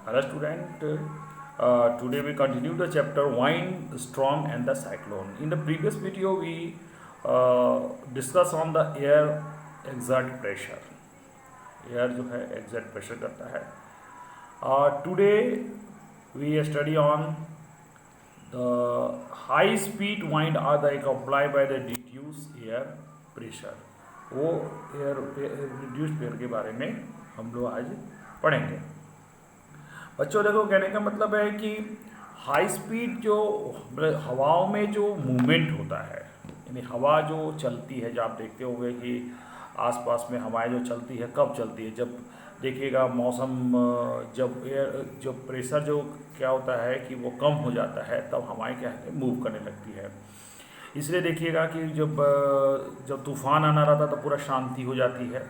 Hello student, today we continue the chapter wind, storm and the cyclone. In the previous video we discuss on the air exert pressure. Air जो है exert pressure करता है. Today we study on the high speed wind are the applied by the reduced air pressure. वो air reduced air के बारे में हम लोग आज पढ़ेंगे. बच्चों देखो, कहने का मतलब है कि हाई स्पीड जो हवाओं में जो मूवमेंट होता है, यानी हवा जो चलती है, जो आप देखते होंगे कि आसपास में हवाएं जो चलती है, कब चलती है, जब देखिएगा मौसम, जब एयर जो प्रेशर जो क्या होता है कि वो कम हो जाता है, तब हवाएं क्या है मूव करने लगती है. इसलिए देखिएगा कि जब तूफान आना रहता है तो पूरा शांति हो जाती है.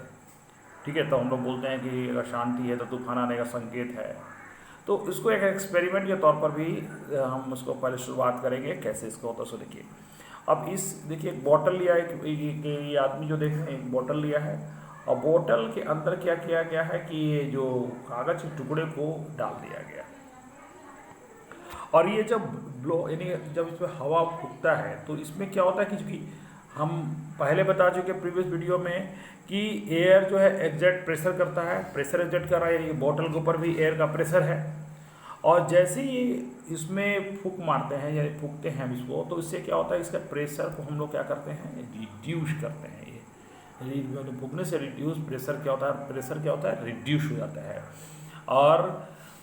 ठीक है, तो हम लोग बोलते हैं कि अगर शांति है तो तूफान आने का संकेत है. तो इसको एक एक्सपेरिमेंट के तौर पर भी हम उसको पहले शुरुआत करेंगे कैसे इसको होता है. सो देखिए, अब इस देखिए एक बॉटल लिया है, ये आदमी जो देख रहे हैं एक बॉटल लिया है, और बॉटल के अंदर क्या किया गया है कि ये जो कागज के टुकड़े को डाल दिया गया, और ये जब ब्लो यानी जब इसमें हवा फूकता है तो इसमें क्या होता है कि हम पहले बता चुके प्रीवियस वीडियो में कि एयर जो है एग्जैक्ट प्रेशर करता है, प्रेशर एग्जैक्ट कर रहा है, ये बॉटल के ऊपर भी एयर का प्रेशर है, और जैसे ही इसमें फूंक मारते हैं या फूंकते हैं हम इसको, तो इससे क्या होता है, इसका प्रेशर को हम लोग क्या करते हैं, रिड्यूस करते हैं. ये फूंकने से रिड्यूस प्रेशर क्या होता है, प्रेशर क्या होता है, रिड्यूस हो जाता है.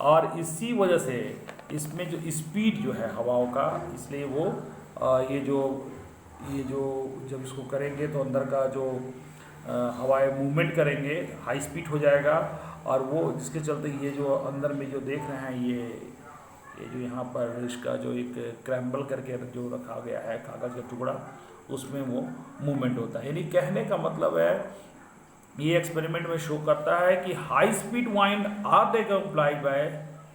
और इसी वजह से इसमें जो स्पीड जो है हवाओं का, इसलिए वो ये जो जब इसको करेंगे तो अंदर का जो हवाएं मूवमेंट करेंगे, हाई स्पीड हो जाएगा, और वो जिसके चलते ये जो अंदर में जो देख रहे हैं, ये जो यहाँ पर इसका जो एक क्रैम्बल करके जो रखा गया है कागज़ का टुकड़ा, उसमें वो मूवमेंट होता है. यानी कहने का मतलब है, ये एक्सपेरिमेंट में शो करता है कि high speed wind are they applied by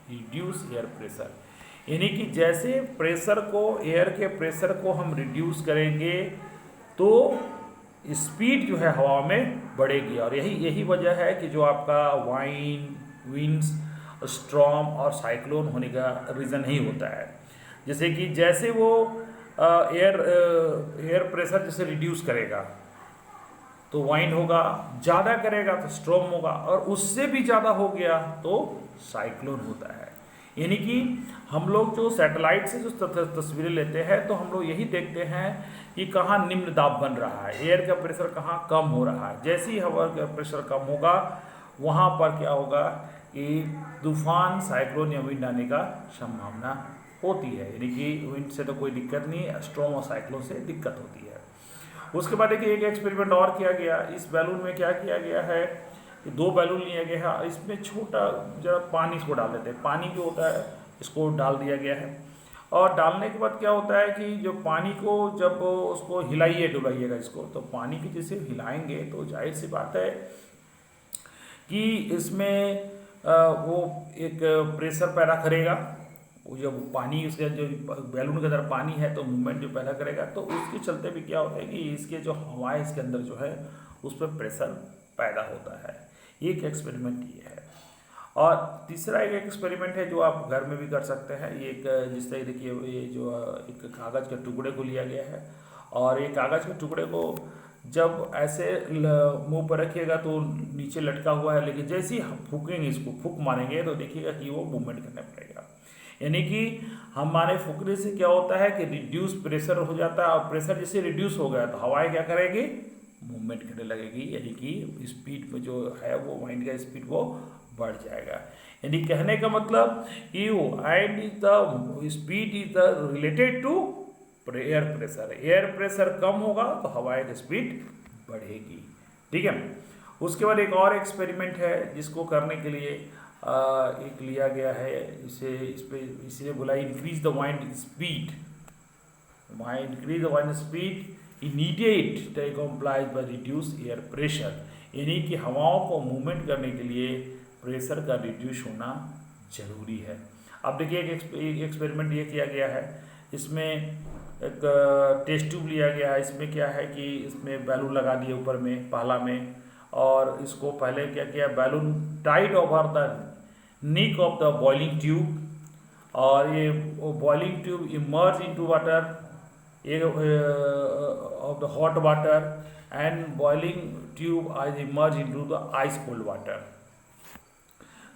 reduce air pressure. यानी कि जैसे प्रेशर को, एयर के प्रेशर को हम रिड्यूस करेंगे तो स्पीड जो है हवा में बढ़ेगी. और यही वजह है कि जो आपका विंड्स, स्टॉर्म और साइक्लोन होने का रीज़न ही होता है. जैसे कि जैसे वो एयर प्रेशर जैसे रिड्यूस करेगा तो वाइंड होगा, ज़्यादा करेगा तो स्टॉर्म होगा, और उससे भी ज़्यादा हो गया तो साइक्लोन होता है. यानी कि हम लोग जो सैटेलाइट से जो तस्वीरें लेते हैं तो हम लोग यही देखते हैं कि कहाँ निम्न दाब बन रहा है, एयर का प्रेशर कहाँ कम हो रहा है. जैसे ही हवा का प्रेशर कम होगा, वहाँ पर क्या होगा कि तूफान, साइक्लोन या विंड आने का संभावना होती है. यानी कि विंड से तो कोई दिक्कत नहीं है, स्टॉर्म और साइक्लोन से दिक्कत होती है. उसके बाद देखिए एक एक्सपेरिमेंट और किया गया. इस बैलून में क्या किया गया है कि 2 बैलून लिया गया है, इसमें छोटा जरा पानी इसको डाल देते हैं. पानी जो होता है इसको डाल दिया गया है, और डालने के बाद क्या होता है कि जो पानी को जब उसको हिलाइए डुलाइएगा इसको, तो पानी की जैसे हिलाएंगे तो जाहिर सी बात है कि इसमें वो एक प्रेशर पैदा करेगा. वो जब पानी उसके जो बैलून के अंदर पानी है तो मूवमेंट जो पैदा करेगा, तो उसके चलते भी क्या होता है कि इसके जो हवाएं इसके अंदर जो है उस पर प्रेशर पैदा होता है. एक एक्सपेरिमेंट ये है. और तीसरा एक एक्सपेरिमेंट है जो आप घर में भी कर सकते हैं. ये एक जिस तरह देखिए, ये जो एक कागज़ के टुकड़े को लिया गया है, और ये कागज़ के टुकड़े को जब ऐसे मुंह पर रखिएगा तो नीचे लटका हुआ है, लेकिन जैसे ही फूकेंगे, इसको फूक मारेंगे तो देखिएगा कि वो मूवमेंट करना पड़ेगा. यानी कि हमारे फूकने से क्या होता है कि रिड्यूस प्रेशर हो जाता है, और प्रेशर जैसे रिड्यूस हो गया तो हवाएं क्या करेगी, मूवमेंट करने लगेगी. यानी कि स्पीड में जो है वो वाइंड का स्पीड वो बढ़ जाएगा. यानी कहने का मतलब कि wind is the speed is the related to air pressure. Air pressure कम होगा तो हवाएं की स्पीड बढ़ेगी. ठीक है. उसके बाद एक और एक्सपेरिमेंट है जिसको करने के लिए एक लिया गया है, इसलिए बोला increase the wind speed. Increase the wind speed immediate complies bye reduce air pressure. यानी कि हवाओं को मूवमेंट करने के लिए प्रेशर का रिड्यूस होना जरूरी है. अब देखिए एक एक्सपेरिमेंट ये किया गया है. इसमें एक टेस्ट ट्यूब लिया गया है. इसमें क्या है कि इसमें बैलून लगा दिए ऊपर में, पहला में, और इसको पहले क्या किया, balloon tight over the neck of the boiling tube, और ये boiling tube immerse into water of the hot water, and boiling tube आज immerse into the ice cold water.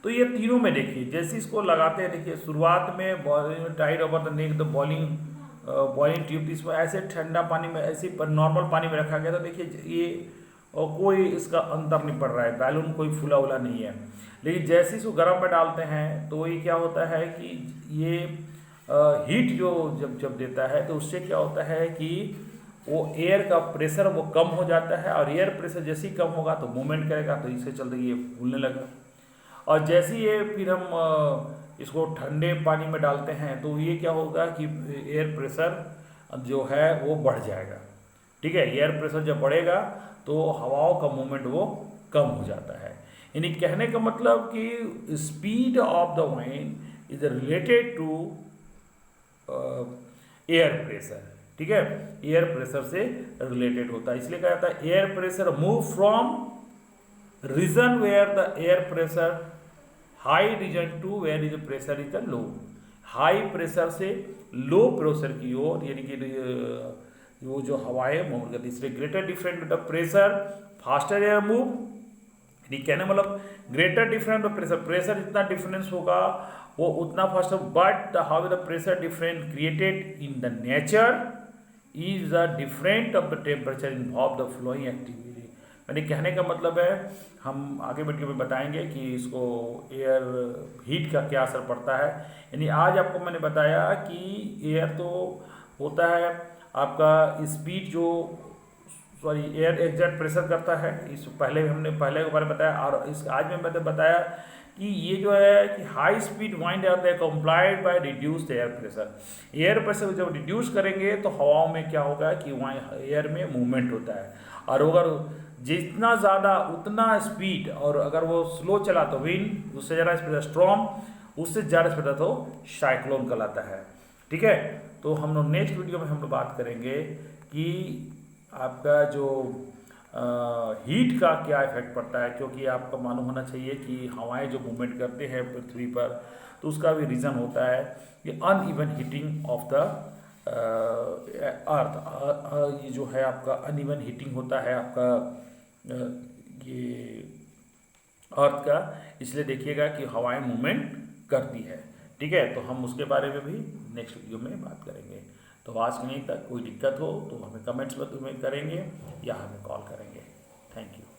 तो ये तीनों में देखिए, जैसे इसको लगाते हैं, देखिए शुरुआत में tied over the neck the boiling tube, इसमें ऐसे ठंडा पानी में, ऐसे नॉर्मल पानी में रखा गया था। देखिए ये कोई इसका अंतर नहीं पड़ रहा है, बैलून कोई फूला उला नहीं है। लेकिन जैसे इसको गर्म में डालते हैं तो ये क्या होता है कि ये हीट जो जब देता है तो उससे क्या होता है कि वो एयर का प्रेशर वो कम हो जाता है, और एयर प्रेशर जैसे ही कम होगा तो मूवमेंट करेगा, तो इससे चलते ये फूलने लगा। और जैसे ये फिर हम इसको ठंडे पानी में डालते हैं तो ये क्या होगा कि एयर प्रेशर जो है वो बढ़ जाएगा। ठीक है, एयर प्रेशर जब बढ़ेगा तो हवाओं का मूवमेंट वो कम हो जाता है। यानी कहने का मतलब कि speed of the wind is related to air pressure. ठीक है, एयर प्रेशर से रिलेटेड होता है, इसलिए कहा जाता है air pressure move from region where the air pressure high region to where is pressure is the low. High pressure से लो प्रेशर की ओर, यानी कि वो जो हवाएं मूव करती है, इसलिए greater different the pressure faster air move. कहने मतलब ग्रेटर डिफरेंट प्रेशर, प्रेशर जितना डिफरेंस होगा वो उतना faster, but how the pressure different created in the nature is the different of the temperature involve the flowing activity. मैंने कहने का मतलब है, हम आगे वीडियो में बताएंगे कि इसको एयर हीट का क्या असर पड़ता है। यानी आज आपको मैंने बताया कि एयर तो होता है आपका स्पीड जो एयर एग्जैक्ट प्रेशर करता है, इस हमने पहले के बारे में बताया, और इस आज में मैंने बताया कि ये जो है कि high speed wind are complied by reduced air pressure. Air pressure जब रिड्यूस करेंगे तो हवाओं में क्या होगा कि वहाँ एयर में मूवमेंट होता है, और अगर जितना ज़्यादा उतना स्पीड, और अगर वो स्लो चला तो विंड, उससे ज़्यादा स्पीड स्ट्रॉम, उससे ज़्यादा स्पीड तो साइक्लोन कहलाता है। ठीक है, तो हम लोग नेक्स्ट वीडियो में हम लोग बात करेंगे कि आपका जो हीट का क्या इफेक्ट पड़ता है, क्योंकि आपको मालूम होना चाहिए कि हवाएं जो मूवमेंट करते हैं पृथ्वी पर, तो उसका भी रीज़न होता है कि uneven heating of the earth. ये जो है आपका अनइवन हीटिंग होता है आपका ये अर्थ का, इसलिए देखिएगा कि हवाएं मूवमेंट करती है। ठीक है, तो हम उसके बारे में भी नेक्स्ट वीडियो में बात करेंगे। तो आज के नहीं तक कोई दिक्कत हो तो हमें कमेंट्स में करेंगे या हमें कॉल करेंगे। Thank you.